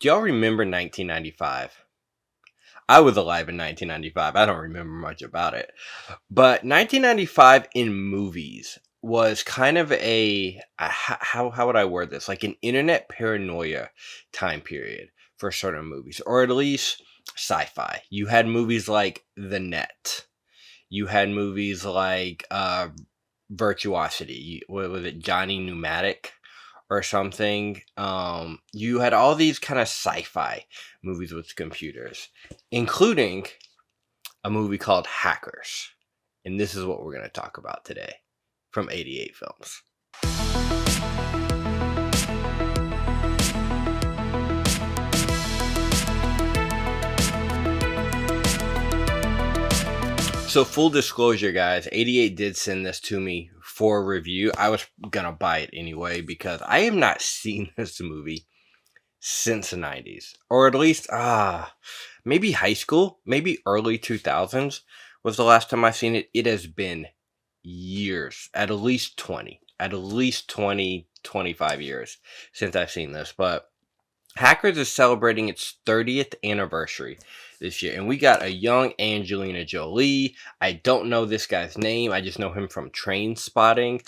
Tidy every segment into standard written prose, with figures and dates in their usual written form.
Do y'all remember 1995? I was alive in 1995. I don't remember much about it. But 1995 in movies was kind of how would I word this? Like an internet paranoia time period for certain movies, or at least sci-fi. You had movies like The Net. You had movies like Virtuosity. What was it, Johnny Pneumatic or something? You had all these kind of sci-fi movies with computers, including a movie called Hackers. And this is what we're going to talk about today from 88 Films. So full disclosure, guys, 88 did send this to me for review. I was going to buy it anyway because I have not seen this movie since the 90s. Or at least, maybe high school, maybe early 2000s was the last time I've seen it. It has been years, at least 25 years since I've seen this. But Hackers is celebrating its 30th anniversary this year, and we got a young Angelina Jolie. I don't know this guy's name. I just know him from Train Spotting.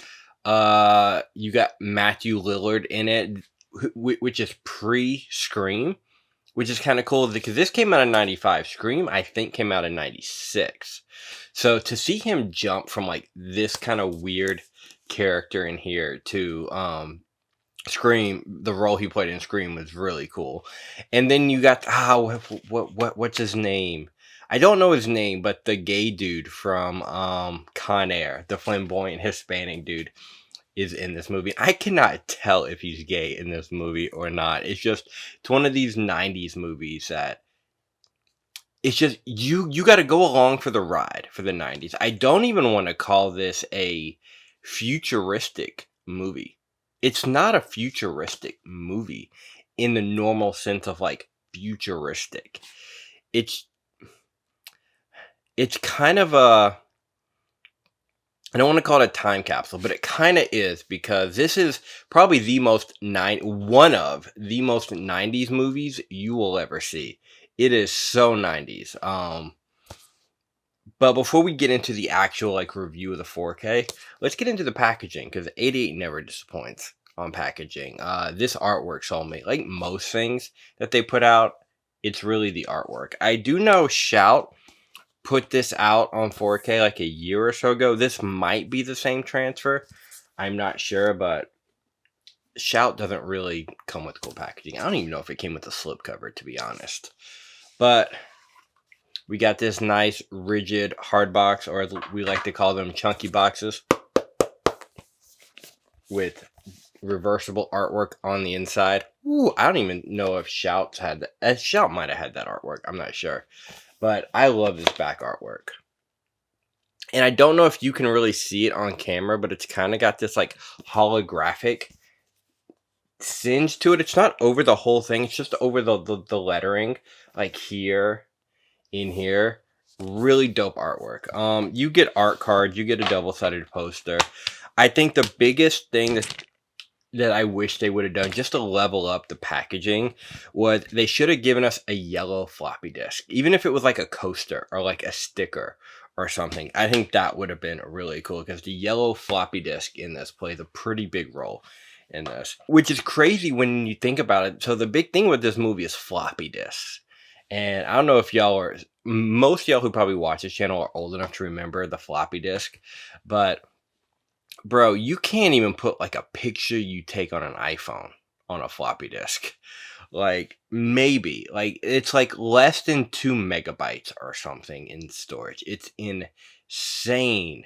You got Matthew Lillard in it, which is pre-Scream, which is kind of cool because this came out in 95. Scream, I think, came out in 96. So to see him jump from like this kind of weird character in here to Scream, the role he played in Scream was really cool. And then you got what's his name? I don't know his name, but the gay dude from Con Air, the flamboyant Hispanic dude, is in this movie. I cannot tell if he's gay in this movie or not. It's one of these 90s movies that it's just you got to go along for the ride for the 90s. I don't even want to call this a futuristic movie. It's not a futuristic movie in the normal sense of like futuristic. It's kind of I don't want to call it a time capsule, but it kind of is because this is probably one of the most 90s movies you will ever see. It is so 90s. But before we get into the actual like review of the 4K, let's get into the packaging because 88 never disappoints on packaging. This artwork sold me. Like most things that they put out, it's really the artwork. I do know Shout put this out on 4K like a year or so ago. This might be the same transfer. I'm not sure, but Shout doesn't really come with cool packaging. I don't even know if it came with a slipcover, to be honest. But we got this nice, rigid hard box, or as we like to call them, chunky boxes, with reversible artwork on the inside. Ooh, I don't even know if Shout's had that. Shout might have had that artwork. I'm not sure. But I love this back artwork. And I don't know if you can really see it on camera, but it's kind of got this like holographic singe to it. It's not over the whole thing. It's just over the lettering, like here, in here. Really dope artwork. You get art cards, you get a double-sided poster. I think the biggest thing that I wish they would have done just to level up the packaging was they should have given us a yellow floppy disk, even if it was like a coaster or like a sticker or something. I think that would have been really cool because the yellow floppy disk in this plays a pretty big role in this, which is crazy when you think about it. So the big thing with this movie is floppy disks. And I don't know if most of y'all who probably watch this channel are old enough to remember the floppy disk, but bro, you can't even put like a picture you take on an iPhone on a floppy disk. Like maybe like it's like less than 2 megabytes or something in storage. It's insane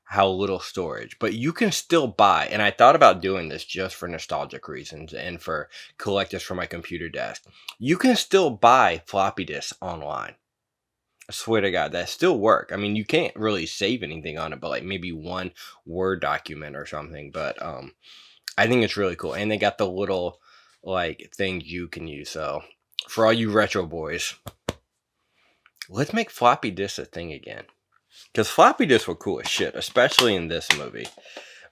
how little storage, but you can still buy. And I thought about doing this just for nostalgic reasons and for collectors for my computer desk. You can still buy floppy disks online. I swear to God, that still work. I mean, you can't really save anything on it, but like maybe one Word document or something. But I think it's really cool. And they got the little like things you can use. So for all you retro boys, let's make floppy disks a thing again. Because floppy disks were cool as shit, especially in this movie.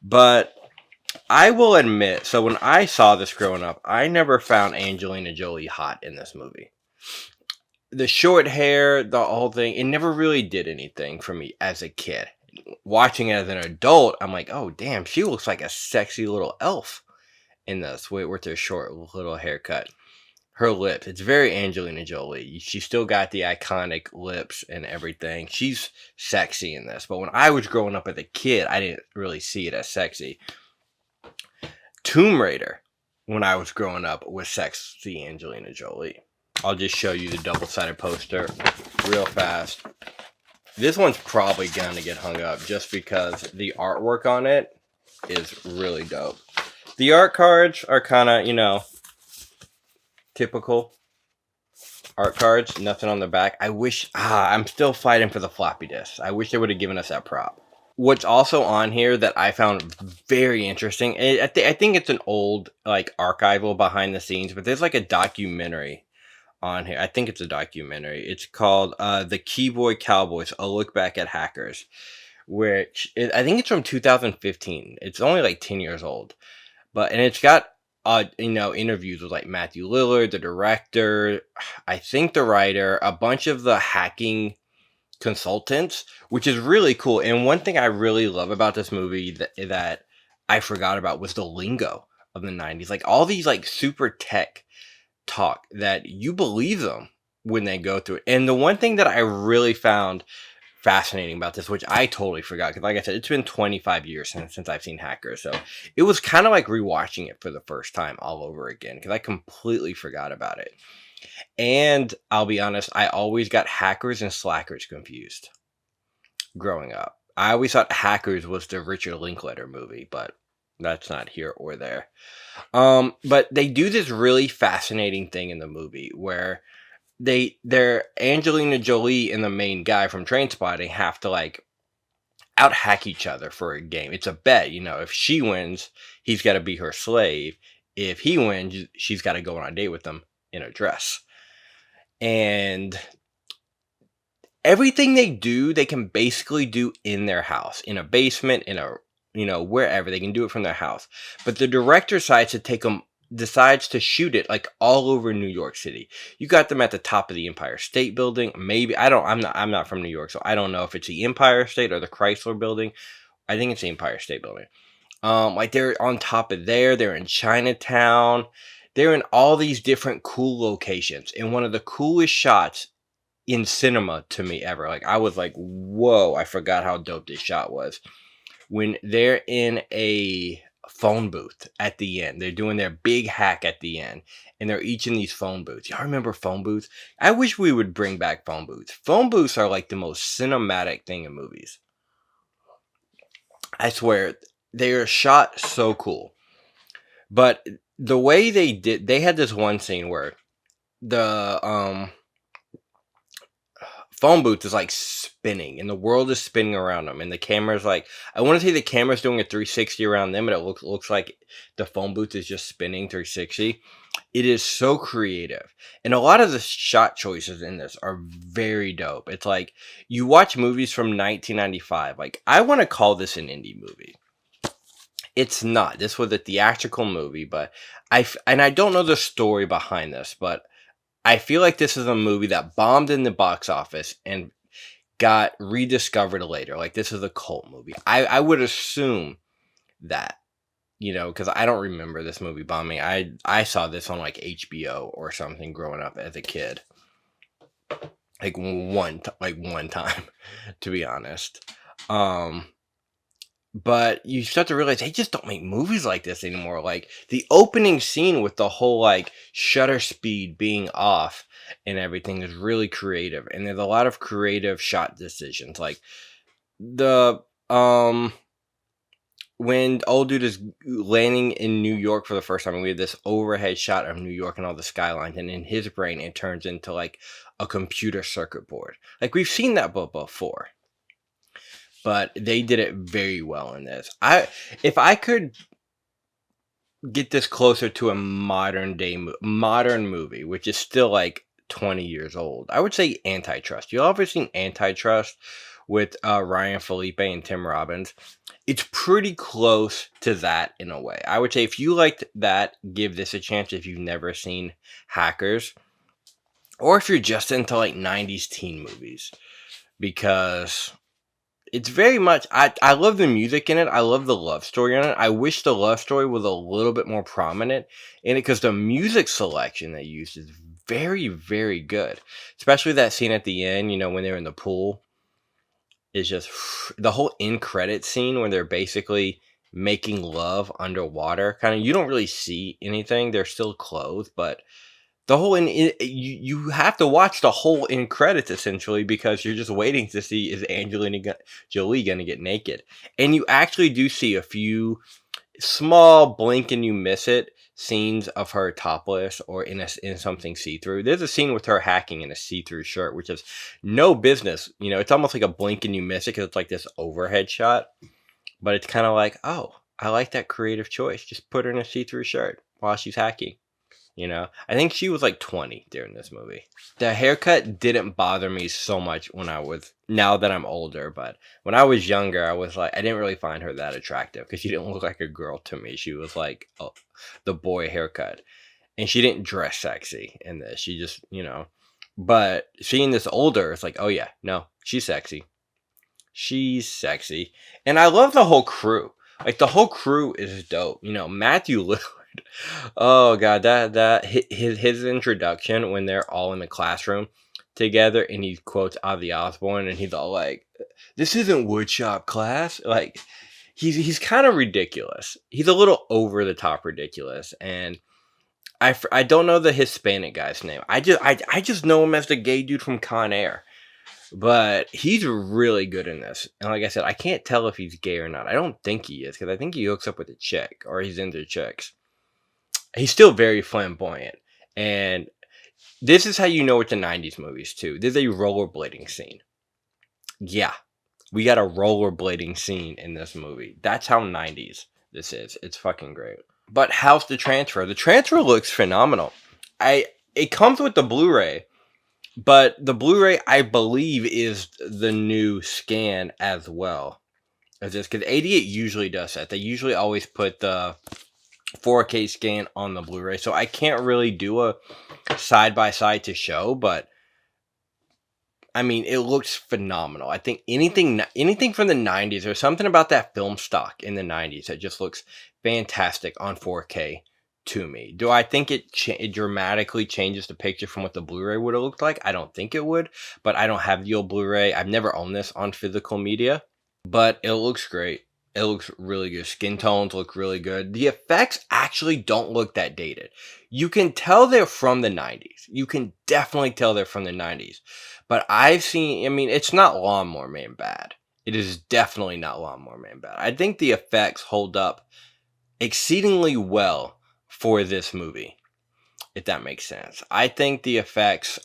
But I will admit, so when I saw this growing up, I never found Angelina Jolie hot in this movie. The short hair, the whole thing, it never really did anything for me as a kid. Watching it as an adult, I'm like, oh damn, she looks like a sexy little elf in this with her short little haircut. Her lips, it's very Angelina Jolie. She still got the iconic lips and everything. She's sexy in this, but when I was growing up as a kid, I didn't really see it as sexy. Tomb Raider, when I was growing up, was sexy Angelina Jolie. I'll just show you the double-sided poster real fast. This one's probably going to get hung up just because the artwork on it is really dope. The art cards are kind of, typical art cards. Nothing on the back. I wish... I'm still fighting for the floppy disk. I wish they would have given us that prop. What's also on here that I found very interesting, I think it's an old, archival behind the scenes, but there's, a documentary on here. I think it's a documentary. It's called The Keyboard Cowboys, A Look Back at Hackers, I think it's from 2015. It's only, 10 years old. And it's got, interviews with, Matthew Lillard, the director, I think the writer, a bunch of the hacking consultants, which is really cool. And one thing I really love about this movie that I forgot about was the lingo of the 90s. All these super tech talk that you believe them when they go through it. And the one thing that I really found fascinating about this, which I totally forgot, because like I said, it's been 25 years since I've seen Hackers, so it was kind of like rewatching it for the first time all over again, because I completely forgot about it. And I'll be honest, I always got Hackers and Slackers confused growing up. I always thought Hackers was the Richard Linklater movie, but that's not here or there. But they do this really fascinating thing in the movie where they're Angelina Jolie and the main guy from Trainspotting have to out hack each other for a game. It's a bet, if she wins, he's got to be her slave. If he wins, she's got to go on a date with him in a dress. And everything they do, they can basically do in their house, in a basement, in a wherever. They can do it from their house. But the director decides to shoot it all over New York City. You got them at the top of the Empire State Building. Maybe I'm not from New York, so I don't know if it's the Empire State or the Chrysler Building. I think it's the Empire State Building. They're on top of there. They're in Chinatown. They're in all these different cool locations. And one of the coolest shots in cinema to me ever. I was like, whoa, I forgot how dope this shot was. When they're in a phone booth at the end. They're doing their big hack at the end. And they're each in these phone booths. Y'all remember phone booths? I wish we would bring back phone booths. Phone booths are the most cinematic thing in movies. I swear, they are shot so cool. But the way they had this one scene where the phone booth is spinning and the world is spinning around them, and the camera's I want to say the camera's doing a 360 around them, but it looks like the phone booth is just spinning 360. It is so creative, and a lot of the shot choices in this are very dope. It's you watch movies from 1995. I want to call this an indie movie. It's not. This was a theatrical movie, but I don't know the story behind this, but I feel like this is a movie that bombed in the box office and got rediscovered later. This is a cult movie. I would assume that, because I don't remember this movie bombing. I saw this on HBO or something growing up as a kid. One time, to be honest. But you start to realize they just don't make movies like this anymore. The opening scene with the whole shutter speed being off and everything is really creative. And there's a lot of creative shot decisions. The when old dude is landing in New York for the first time, and we have this overhead shot of New York and all the skylines, and in his brain it turns into a computer circuit board. We've seen that before. But they did it very well in this. If I could get this closer to a modern movie, which is still 20 years old, I would say Antitrust. You all ever seen Antitrust, with Ryan Felipe and Tim Robbins. It's pretty close to that in a way. I would say if you liked that, give this a chance if you've never seen Hackers, or if you're just into like 90s teen movies, because it's very much, I love the music in it. I love the love story in it. I wish the love story was a little bit more prominent in it, because the music selection they used is very, very good. Especially that scene at the end, when they're in the pool, is just the whole end credit scene when they're basically making love underwater. Kind of, you don't really see anything. They're still clothed, but the whole you have to watch the whole end credits essentially, because you're just waiting to see, is Angelina Jolie gonna get naked, and you actually do see a few small blink and you miss it scenes of her topless or in something see-through. There's a scene with her hacking in a see-through shirt, which is no business. It's almost like a blink and you miss it, because it's like this overhead shot, but it's kind of like, oh, I like that creative choice. Just put her in a see-through shirt while she's hacking. I think she was like 20 during this movie. The haircut didn't bother me so much now that I'm older, but when I was younger, I was like, I didn't really find her that attractive, because she didn't look like a girl to me. She was like the boy haircut, and she didn't dress sexy in this. She just, but seeing this older, it's like, oh yeah, no, she's sexy. She's sexy. And I love the whole crew. Like, the whole crew is dope. Matthew Lillard. Oh god, that his introduction when they're all in the classroom together, and he quotes Ozzy Osbourne, and he's all like, "This isn't woodshop class." Like, he's kind of ridiculous. He's a little over the top ridiculous, and I don't know the Hispanic guy's name. I just know him as the gay dude from Con Air. But he's really good in this. And like I said, I can't tell if he's gay or not. I don't think he is, because I think he hooks up with a chick, or he's into chicks. He's still very flamboyant. And this is how you know it's a 90s movies, too. There's a rollerblading scene. Yeah, we got a rollerblading scene in this movie. That's how 90s this is. It's fucking great. But how's the transfer? The transfer looks phenomenal. It comes with the Blu-ray. But the Blu-ray, I believe, is the new scan as well as this, because 88 usually does that. They usually always put the 4K scan on the Blu-ray, so I can't really do a side-by-side to show, but I mean, it looks phenomenal. I think anything from the 90s, there's something about that film stock in the 90s that just looks fantastic on 4K. To me, do I think it dramatically changes the picture from what the Blu-ray would have looked like? I don't think it would, but I don't have the old Blu-ray. I've never owned this on physical media, but it looks great. It looks really good. Skin tones look really good. The effects actually don't look that dated. You can tell they're from the 90s. You can definitely tell they're from the 90s. But it's not Lawnmower Man bad. It is definitely not Lawnmower Man bad. I think the effects hold up exceedingly well for this movie, if that makes sense. I think the effects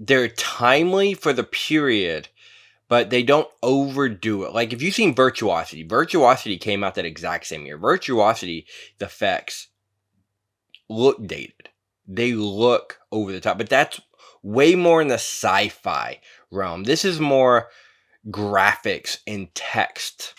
they're timely for the period, but they don't overdo it. Like, if you've seen Virtuosity came out that exact same year. Virtuosity, the effects look dated. They look over the top, but that's way more in the sci-fi realm. This is more graphics and text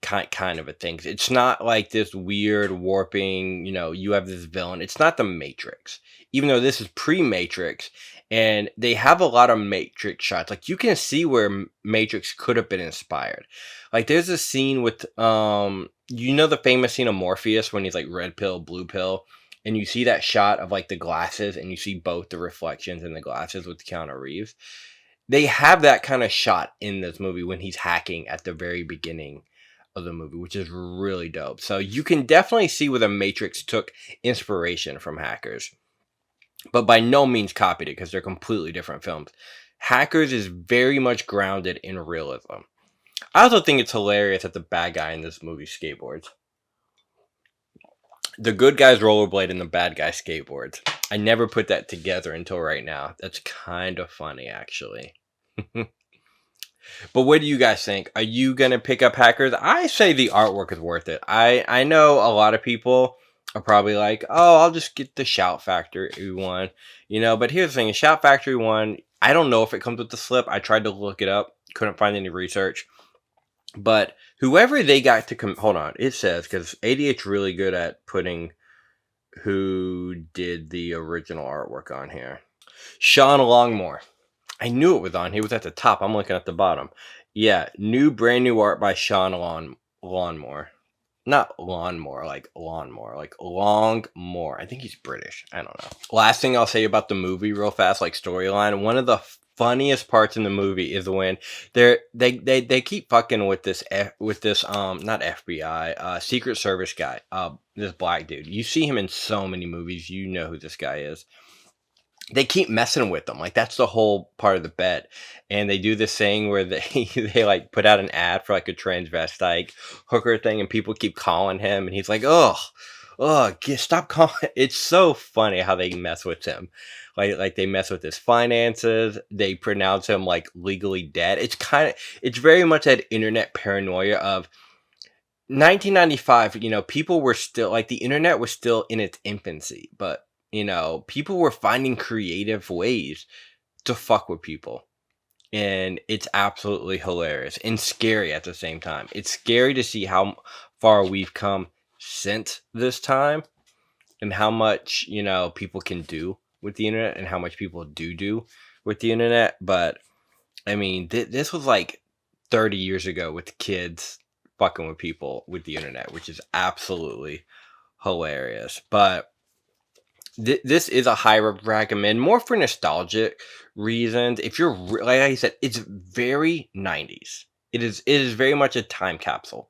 kind of a thing. It's not like this weird warping, you have this villain. It's not the Matrix, even though this is pre-Matrix, and they have a lot of Matrix shots. Like, you can see where Matrix could have been inspired. Like, there's a scene with the famous scene of Morpheus when he's like red pill, blue pill, and you see that shot of like the glasses, and you see both the reflections in the glasses with Keanu Reeves. They have that kind of shot in this movie when he's hacking at the very beginning of the movie, which is really dope. So you can definitely see where the Matrix took inspiration from Hackers, but by no means copied it, because they're completely different films. Hackers is very much grounded in realism. I also think it's hilarious that the bad guy in this movie skateboards. The good guys rollerblade and the bad guy skateboards. I never put that together until right now. That's kind of funny, actually. But what do you guys think? Are you going to pick up Hackers? I say the artwork is worth it. I know a lot of people are probably like, oh, I'll just get the Shout Factory one, But here's the thing: Shout Factory one, I don't know if it comes with the slip. I tried to look it up, couldn't find any research. But whoever they got to hold on, it says because 88's really good at putting who did the original artwork on here. Sean Longmore. I knew it was on. He was at the top. I'm looking at the bottom. Yeah, brand new art by Sean Lawnmore. Not Lawnmore, like Lawnmore, like Longmore. I think he's British. I don't know. Last thing I'll say about the movie, real fast, like storyline. One of the funniest parts in the movie is when they keep fucking with this not FBI Secret Service guy, this black dude. You see him in so many movies. You know who this guy is. They keep messing with them. Like, that's the whole part of the bet. And they do this thing where they like put out an ad for like a transvestite hooker thing, and people keep calling him, and he's like, stop calling. It's so funny how they mess with him. Like they mess with his finances. They pronounce him like legally dead. It's very much that internet paranoia of 1995. People were still like, the internet was still in its infancy, but people were finding creative ways to fuck with people. And it's absolutely hilarious and scary at the same time. It's scary to see how far we've come since this time and how much, people can do with the internet and how much people do with the internet. But, I mean, this was like 30 years ago with kids fucking with people with the internet, which is absolutely hilarious. But this is a high recommend, more for nostalgic reasons. If you're like I said, it's very 90s. It is very much a time capsule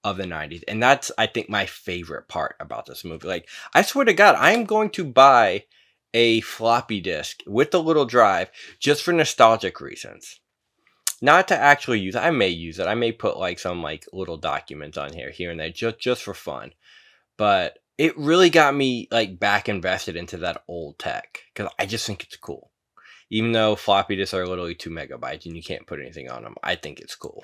of the 90s, and that's, I think, my favorite part about this movie. Like, I swear to God, I'm going to buy a floppy disk with the little drive just for nostalgic reasons. Not to actually use it. I may use it. I may put like some like little documents on here and there, just for fun. But it really got me like back invested into that old tech because I just think it's cool. Even though floppy disks are literally 2 megabytes and you can't put anything on them, I think it's cool.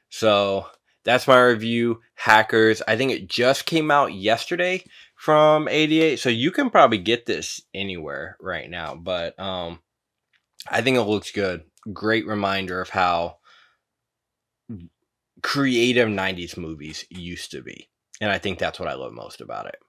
So that's my review. Hackers. I think it just came out yesterday from 88, so you can probably get this anywhere right now. But I think it looks good. Great reminder of how creative 90s movies used to be. And I think that's what I love most about it.